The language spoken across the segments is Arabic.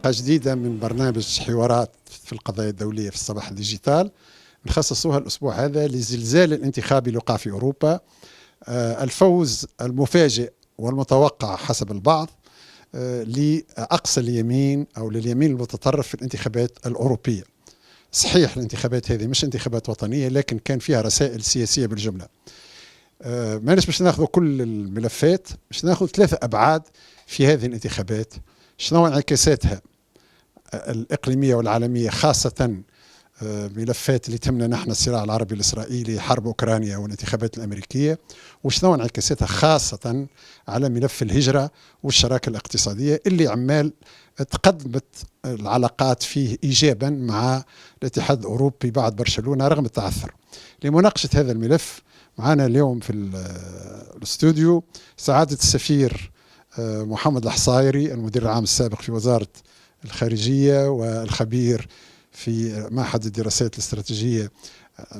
حلقة جديدة من برنامج حوارات في القضايا الدولية في الصباح الديجيتال، نخصصوها الأسبوع هذا لزلزال الانتخابي اللي وقع في أوروبا. الفوز المفاجئ والمتوقع حسب البعض لأقصى اليمين أو لليمين المتطرف في الانتخابات الأوروبية. صحيح الانتخابات هذه مش انتخابات وطنية، لكن كان فيها رسائل سياسية بالجملة. ماناش باش ناخذ كل الملفات، باش ناخذ 3 أبعاد في هذه الانتخابات. شنو انعكاساتها الإقليمية والعالمية، خاصة ملفات اللي تهمنا نحن، الصراع العربي الإسرائيلي، حرب أوكرانيا والانتخابات الأمريكية، وشنو انعكاساتها خاصة على ملف الهجرة والشراكة الاقتصادية اللي عمال تقدمت العلاقات فيه إيجابا مع الاتحاد الأوروبي بعد برشلونة رغم التعثر. لمناقشة هذا الملف معنا اليوم في الاستوديو سعادة السفير محمد الحصايري، المدير العام السابق في وزارة الخارجية والخبير في معهد الدراسات الاستراتيجية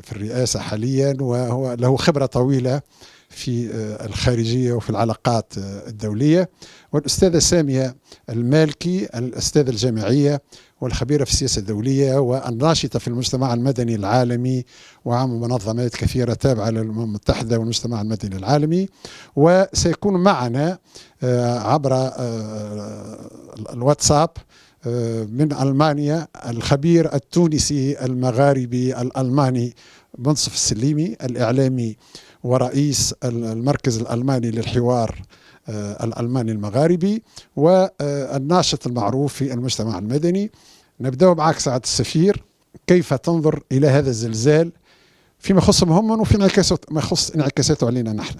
في الرئاسة حاليا، وهو له خبرة طويلة في الخارجية وفي العلاقات الدولية. والأستاذة سامية المالكي، الأستاذة الجامعية والخبيرة في السياسة الدولية والناشطة في المجتمع المدني العالمي وعام منظمات كثيرة تابعة للأمم المتحدة والمجتمع المدني العالمي. وسيكون معنا عبر الواتساب من ألمانيا الخبير التونسي المغاربي الألماني منصف السليمي، الإعلامي ورئيس المركز الألماني للحوار الألماني المغاربي والناشط المعروف في المجتمع المدني. نبدأ معك سعادة السفير، كيف تنظر إلى هذا الزلزال فيما يخصهم هم وفيما يخص انعكاساته علينا نحن؟